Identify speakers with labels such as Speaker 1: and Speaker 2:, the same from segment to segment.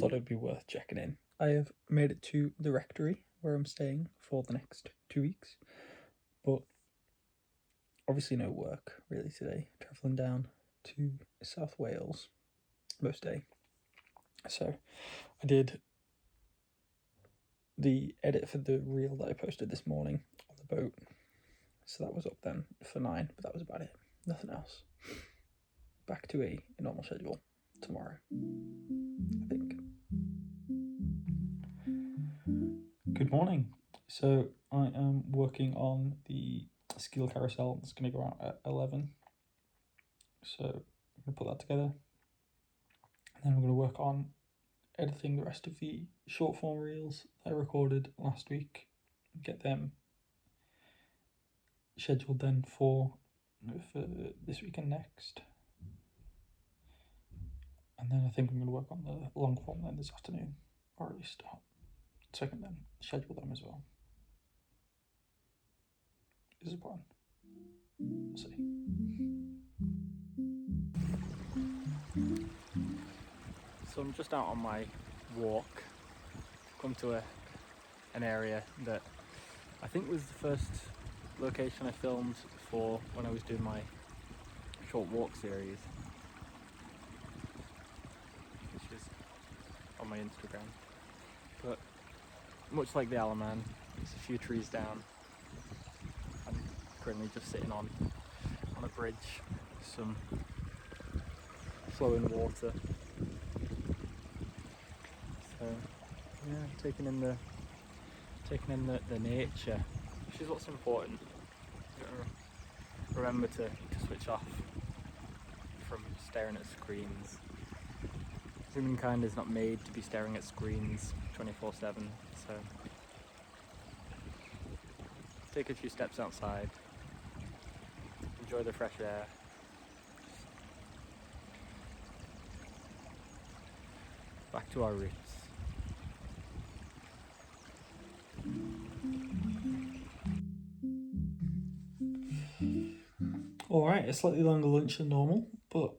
Speaker 1: thought it would be worth checking in. I have made it to the rectory where I'm staying for the next 2 weeks, but obviously no work really today, travelling down to South Wales most day. So I did the edit for the reel that I posted this morning on the boat, so that was up then for 9, but that was about it, nothing else. Back to a normal schedule tomorrow, I think. Good morning. So I am working on the Skeeal carousel. It's going to go out at 11. So I'm going to put that together. And then I'm going to work on editing the rest of the short form reels that I recorded last week. Get them scheduled then for this week and next. And then I think I'm going to work on the long form then this afternoon, or at least start. So I can then schedule them as well. Is a plan. We'll see. So I'm just out on my walk. Come to an area that I think was the first location I filmed for when I was doing my short walk series, which is on my Instagram. But much like the Alaman, it's a few trees down. I'm currently just sitting on a bridge, some flowing water. So yeah, taking in the nature, which is what's important. You gotta remember to switch off from staring at screens. Humankind is not made to be staring at screens 24/7, so take a few steps outside, enjoy the fresh air. Back to our roots. Alright, a slightly longer lunch than normal, but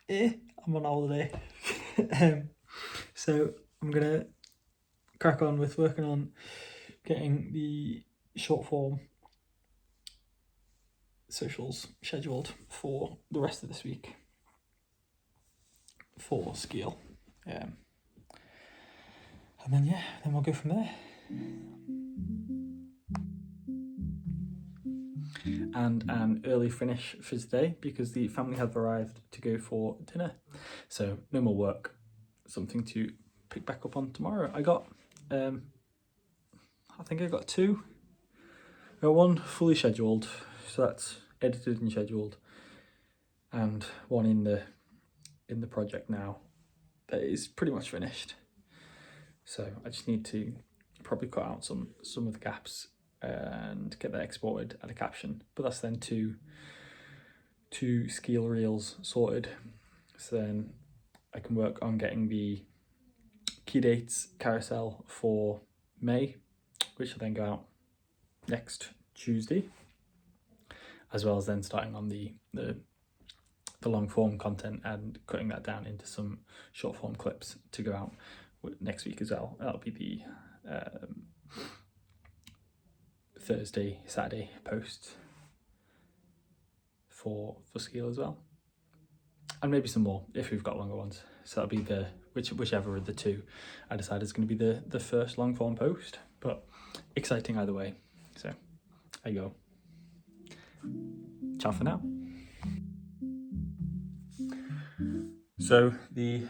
Speaker 1: I'm on holiday. So I'm gonna crack on with working on getting the short form socials scheduled for the rest of this week for Skeeal. And then we'll go from there. And an early finish for today because the family have arrived to go for dinner. So no more work, something to pick back up on tomorrow. I got, I think I got 2. I got 1 fully scheduled, so that's edited and scheduled, and 1 in the project now that is pretty much finished. So I just need to probably cut out some of the gaps and get that exported, add a caption, but that's then two Skeeal reels sorted. So then I can work on getting the key dates carousel for May, which will then go out next Tuesday, as well as then starting on the long form content and cutting that down into some short form clips to go out next week as well. That'll be the Thursday, Saturday post for Skeeal as well, and maybe some more if we've got longer ones. So that'll be whichever of the 2 I decide is going to be the first long form post, but exciting either way. So there you go. Ciao for now. So the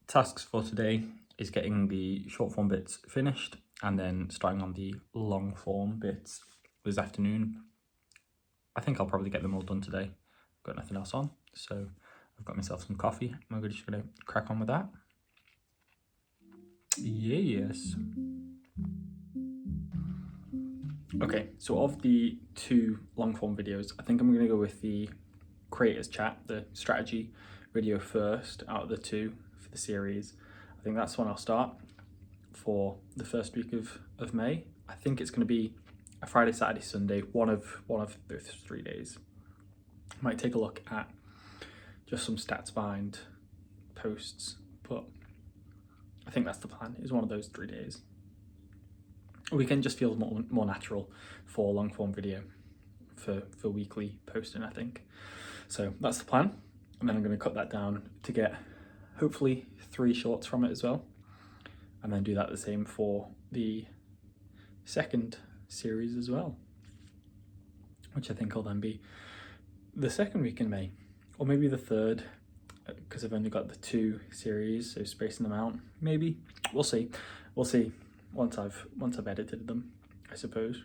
Speaker 1: tasks for today is getting the short form bits finished and then starting on the long form bits this afternoon. I think I'll probably get them all done today. I've got nothing else on, so I've got myself some coffee. I'm just going to crack on with that. Yes. Okay, so of the 2 long form videos, I think I'm going to go with the creators chat, the strategy video first out of the 2 for the series. I think that's when I'll start for the first week of May. I think it's going to be a Friday, Saturday, Sunday, one of those 3 days. Might take a look at just some stats behind posts, but I think that's the plan, is one of those 3 days. A weekend just feels more natural for long form video, for weekly posting, I think. So that's the plan. And then I'm going to cut that down to get hopefully 3 shorts from it as well. And then do that the same for the second series as well, which I think will then be the second week in May, or maybe the third, because I've only got the 2 series, so spacing them out. Maybe we'll see once I've edited them, I suppose.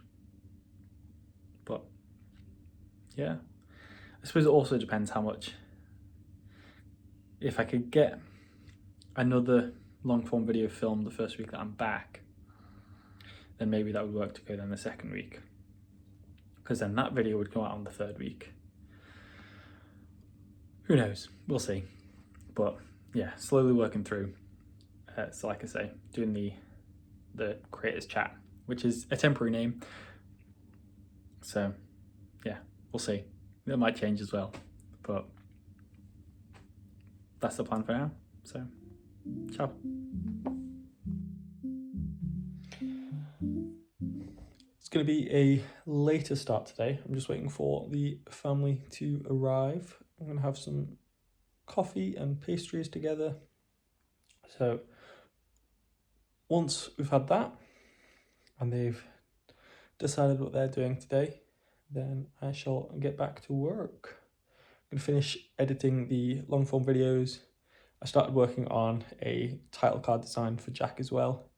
Speaker 1: But yeah, I suppose it also depends how much. If I could get another long form video filmed the first week that I'm back, then maybe that would work to go then the second week, because then that video would go out on the 3rd week. Who knows? We'll see. But yeah, slowly working through. So like I say, doing the creators chat, which is a temporary name. So yeah, we'll see. That might change as well, but that's the plan for now. So ciao. It's going to be a later start today. I'm just waiting for the family to arrive. I'm going to have some coffee and pastries together. So once we've had that and they've decided what they're doing today, then I shall get back to work. I'm going to finish editing the long form videos. I started working on a title card design for Jack as well,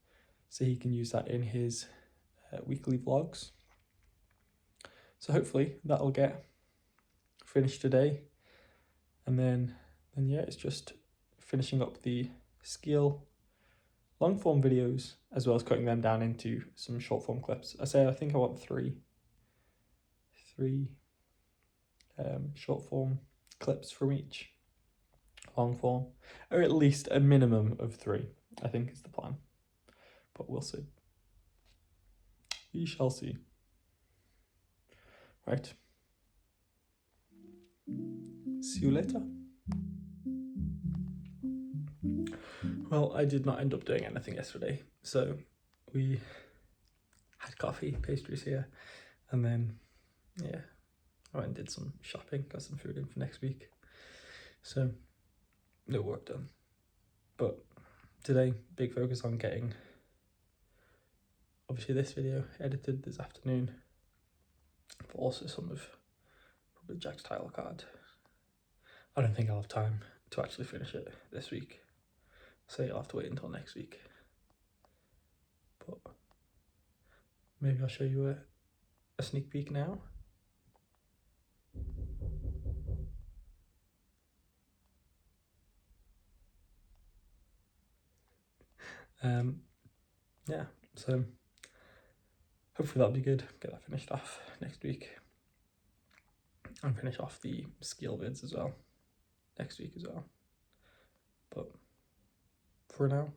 Speaker 1: so he can use that in his weekly vlogs. So hopefully that'll get finished today. And then yeah, it's just finishing up the Skeeal long form videos, as well as cutting them down into some short form clips. I think I want three short form clips from each long form, or at least a minimum of 3, I think is the plan. But we'll see. We shall see. Right. See you later. Well, I did not end up doing anything yesterday, so we had coffee, pastries here, and then yeah, I went and did some shopping, got some food in for next week. So no work done. But today, big focus on getting obviously this video edited this afternoon, but also some of probably Jack's title card. I don't think I'll have time to actually finish it this week, so you'll have to wait until next week. But maybe I'll show you a sneak peek now. Yeah, so hopefully that'll be good. Get that finished off next week, and finish off the Skeeal vids as well next week as well. But for now,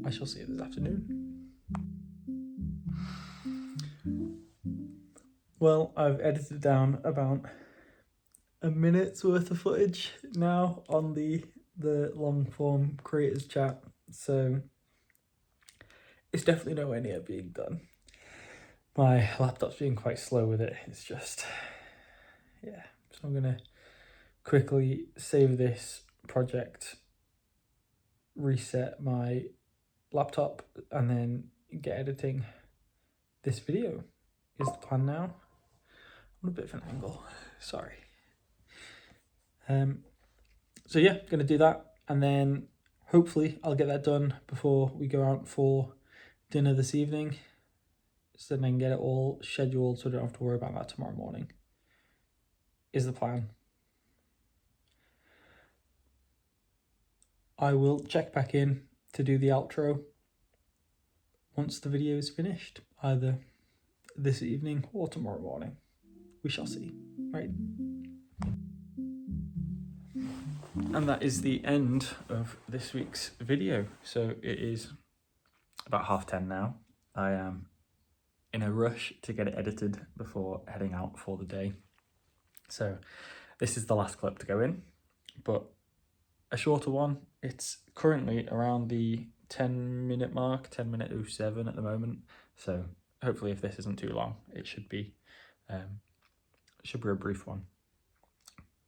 Speaker 1: I shall see you this afternoon. Well, I've edited down about a minute's worth of footage now on the long form creators chat, so it's definitely nowhere near being done. My laptop's being quite slow with it. It's just, yeah. So I'm gonna quickly save this project, reset my laptop, and then get editing this video is the plan now. I'm a bit of an angle, sorry. So yeah, gonna do that, and then hopefully I'll get that done before we go out for dinner this evening, so then I can get it all scheduled so I don't have to worry about that tomorrow morning, is the plan. I will check back in to do the outro once the video is finished, either this evening or tomorrow morning. We shall see, right? And that is the end of this week's video. So it is about 10:30 now. I am in a rush to get it edited before heading out for the day. So this is the last clip to go in, but a shorter one. It's currently around the 10-minute mark, 10:07 at the moment. So hopefully, if this isn't too long, it should be a brief one.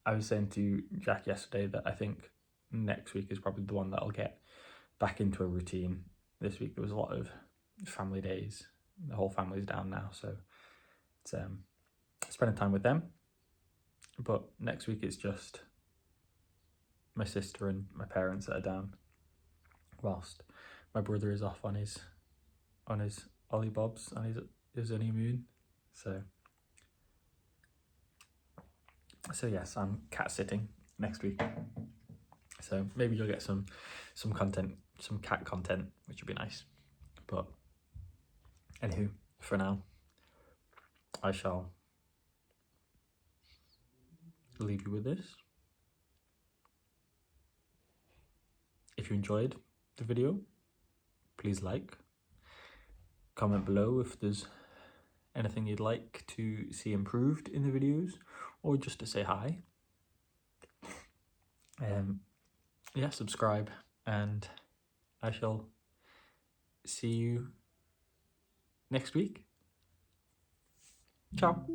Speaker 1: I was saying to Jack yesterday that I think next week is probably the one that I'll get back into a routine. This week there was a lot of family days. The whole family's down now, so it's spending time with them. But next week it's just my sister and my parents that are down, whilst my brother is off on his ollie bobs, on his honeymoon. So yes, I'm cat sitting next week. So maybe you'll get some content, some cat content, which would be nice. But anywho, for now, I shall leave you with this. If you enjoyed the video, please like, comment below if there's anything you'd like to see improved in the videos, or just to say hi. Yeah, subscribe, and I shall see you next week. Ciao.